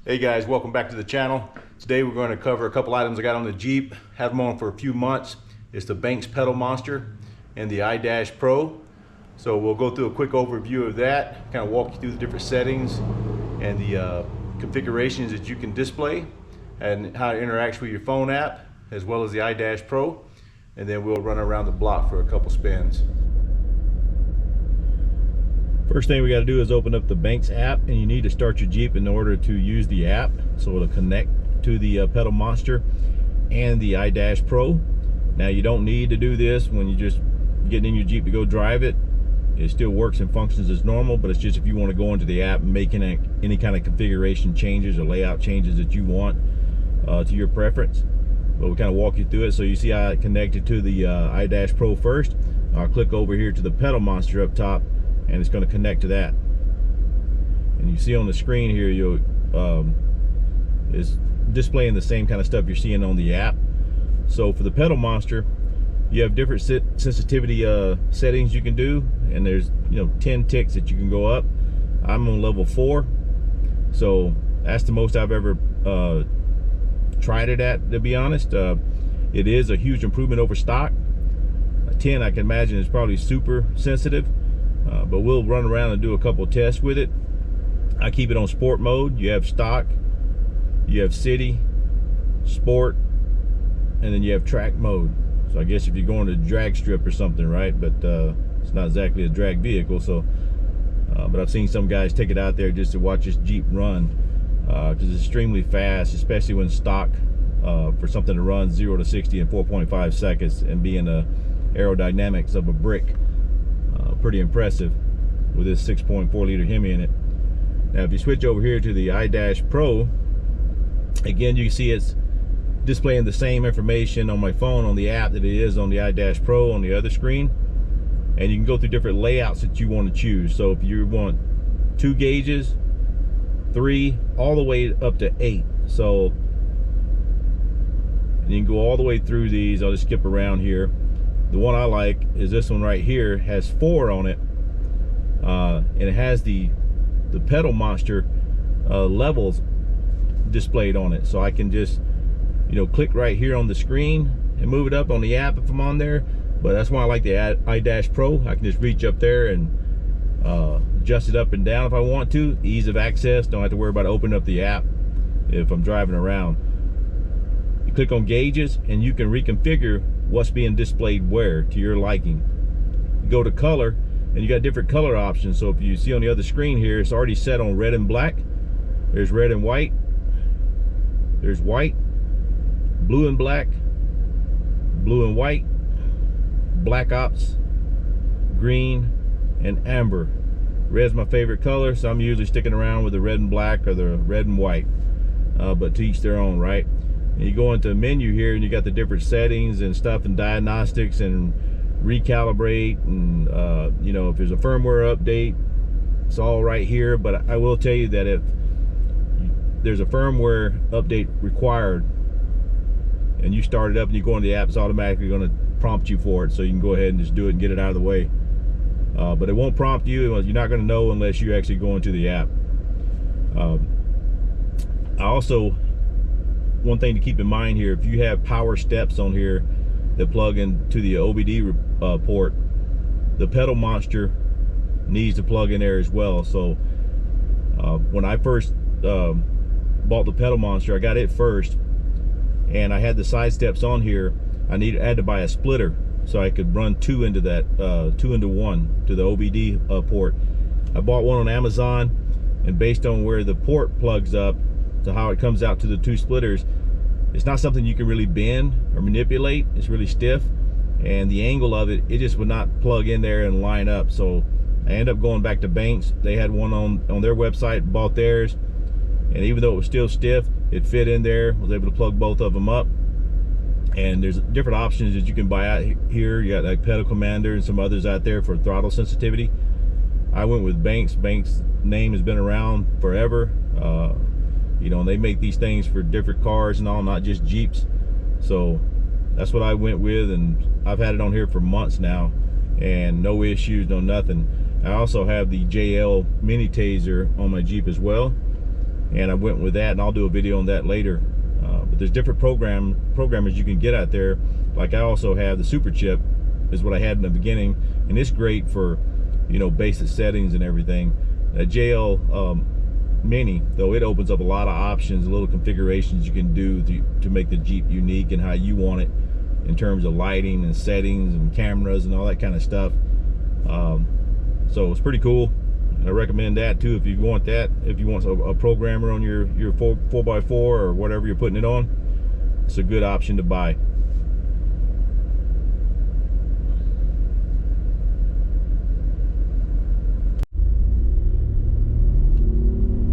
Hey guys, welcome back to the channel. Today we're going to cover a couple items I got on the Jeep. Had them on for a few months. It's the BanksPedalMonster and the iDash-Pro. So we'll go through a quick overview of that, kind of walk you through the different settings and the configurations that you can display and how it interacts with your phone app as well as the iDash-Pro. And then we'll run around the block for a couple spins. First thing we got to do is open up the Banks app, and you need to start your Jeep in order to use the app, so it'll connect to the PedalMonster and the iDash-Pro. Now you don't need to do this when you just get in your Jeep to go drive it. It still works and functions as normal, but it's just if you want to go into the app and make any kind of configuration changes or layout changes that you want to your preference. But we'll kind of walk you through it. So you see I connected to the iDash-Pro first. I'll click over here to the PedalMonster up top, and it's going to connect to that. And you see on the screen here, is displaying the same kind of stuff you're seeing on the app. So for the PedalMonster, you have different sensitivity settings you can do, and there's 10 ticks that you can go up. I'm on level 4, so that's the most I've ever tried it at, to be honest. It is a huge improvement over stock. 10, I can imagine, is probably super sensitive. But we'll run around and do a couple tests with it. I keep it on sport mode. You have stock, you have city, sport, and then you have track mode. So I guess if you're going to drag strip or something, right? But it's not exactly a drag vehicle. So, but I've seen some guys take it out there just to watch this Jeep run, because it's extremely fast, especially when stock, for something to run 0 to 60 in 4.5 seconds and being the aerodynamics of a brick. Pretty impressive with this 6.4 liter Hemi in it. Now if you switch over here to the iDash-Pro, again you can see it's displaying the same information on my phone on the app that it is on the iDash-Pro on the other screen, and you can go through different layouts that you want to choose. So if you want 2 gauges, 3, all the way up to 8, so and you can go all the way through these. I'll just skip around here. The one I like is this one right here. Has 4 on it, and it has the PedalMonster levels displayed on it. So I can just click right here on the screen and move it up on the app if I'm on there. But that's why I like the iDash-Pro. I can just reach up there and adjust it up and down if I want to. Ease of access. Don't have to worry about opening up the app if I'm driving around. You click on gauges and you can reconfigure what's being displayed where to your liking. You go to color and you got different color options. So if you see on the other screen here, it's already set on red and black. There's red and white. There's white, blue and black, blue and white, black ops, green, and amber. Red's my favorite color, so I'm usually sticking around with the red and black or the red and white. But to each their own, right? And you go into the menu here and you got the different settings and stuff and diagnostics and recalibrate, and if there's a firmware update, it's all right here. But I will tell you that if there's a firmware update required and you start it up and you go into the app, it's automatically going to prompt you for it, so you can go ahead and just do it and get it out of the way. But it won't prompt you. You're not going to know unless you actually go into the app. I also, one thing to keep in mind here, if you have power steps on here that plug into the OBD port, the PedalMonster needs to plug in there as well. So when I first bought the PedalMonster, I got it first, and I had the side steps on here. I had to buy a splitter so I could run 2 into that 2 into 1 to the OBD port. I bought one on Amazon, and based on where the port plugs up to how it comes out to the 2 splitters, it's not something you can really bend or manipulate. It's really stiff, and the angle of it just would not plug in there and line up. So I ended up going back to Banks. They had one on their website, bought theirs, and even though it was still stiff, it fit in there. Was able to plug both of them up. And there's different options that you can buy out here. You got like Pedal Commander and some others out there for throttle sensitivity. I went with Banks. Banks' name has been around forever. And they make these things for different cars and all, not just Jeeps. So that's what I went with, and I've had it on here for months now, and no issues, no nothing. I also have the JL mini taser on my Jeep as well. and I went with that, and I'll do a video on that later. But there's different programmers you can get out there. Like I also have the Super Chip, is what I had in the beginning, and it's great for, you know, basic settings and everything. JL Mini, though, it opens up a lot of options, little configurations you can do to make the Jeep unique and how you want it in terms of lighting and settings and cameras and all that kind of stuff. So it's pretty cool. I recommend that too if you want that. If you want a programmer on your 4x4 or whatever you're putting it on, it's a good option to buy.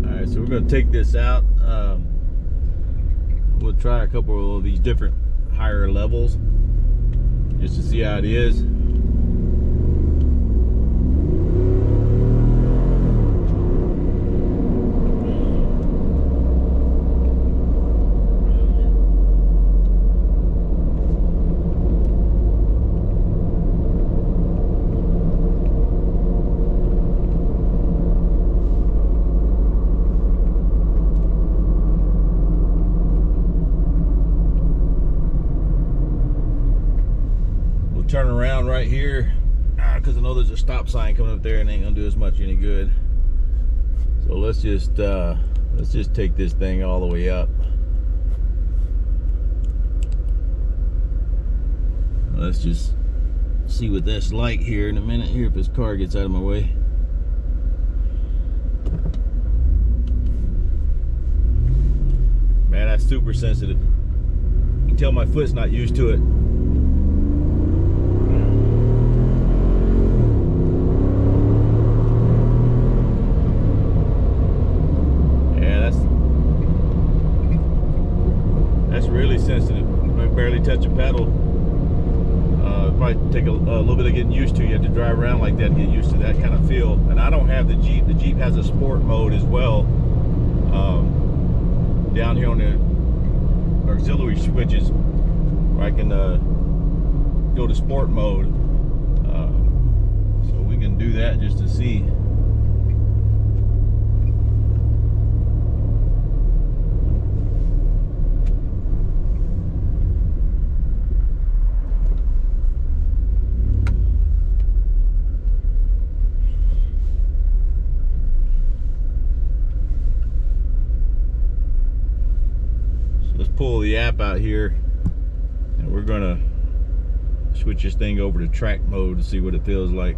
Alright, so we're going to take this out. We'll try a couple of these different higher levels just to see how it is. Turn around right here because I know there's a stop sign coming up there and ain't gonna do as much any good. So let's just take this thing all the way up. Let's just see what that's like here in a minute here if this car gets out of my way. Man, that's super sensitive. You can tell my foot's not used to it. Really sensitive. I barely touch a pedal. Probably take a little bit of getting used to. You have to drive around like that to get used to that kind of feel. And I don't have the Jeep. The Jeep has a sport mode as well. Down here on the auxiliary switches, where I can go to sport mode. So we can do that just to see. Pull the app out here, and we're gonna switch this thing over to track mode to see what it feels like.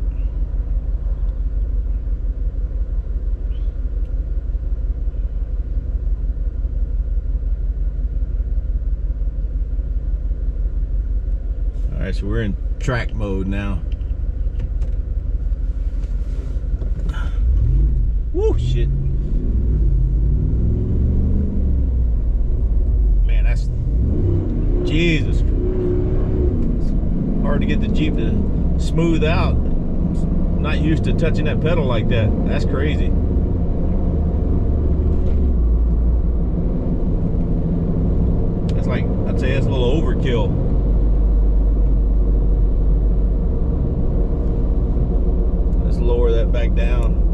All right, so we're in track mode now. Woo, shit. Jesus, it's hard to get the Jeep to smooth out. I'm not used to touching that pedal like that. That's crazy. That's like, I'd say that's a little overkill. Let's lower that back down.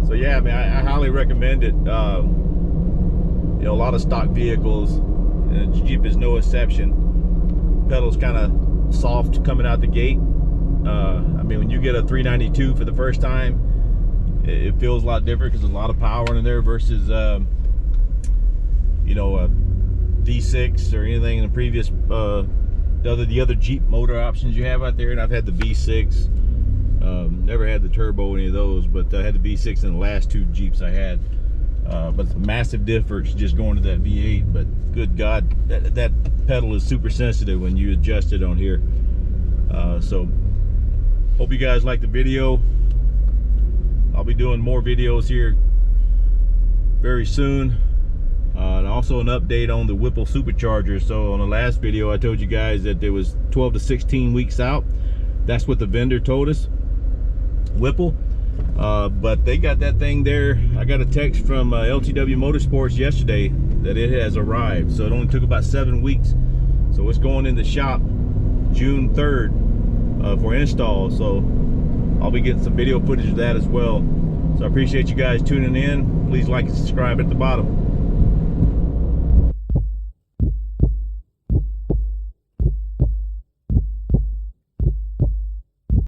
So yeah, I mean, I highly recommend it. You know, a lot of stock vehicles, and Jeep is no exception. Pedal's kind of soft coming out the gate. I mean, when you get a 392 for the first time, it feels a lot different because there's a lot of power in there versus, you know, a V6 or anything in the previous, the other Jeep motor options you have out there. And I've had the V6, never had the turbo, any of those, but I had the V6 in the last two Jeeps I had. But it's a massive difference just going to that V8. But good God, that pedal is super sensitive when you adjust it on here. So hope you guys like the video. I'll be doing more videos here very soon. And also an update on the Whipple supercharger. So on the last video I told you guys that there was 12 to 16 weeks out. That's what the vendor told us, Whipple. But they got that thing there. I got a text from LTW Motorsports yesterday that it has arrived. So it only took about 7 weeks. So it's going in the shop June 3rd for install. So I'll be getting some video footage of that as well. So So I appreciate you guys tuning in. Please like and subscribe at the bottom.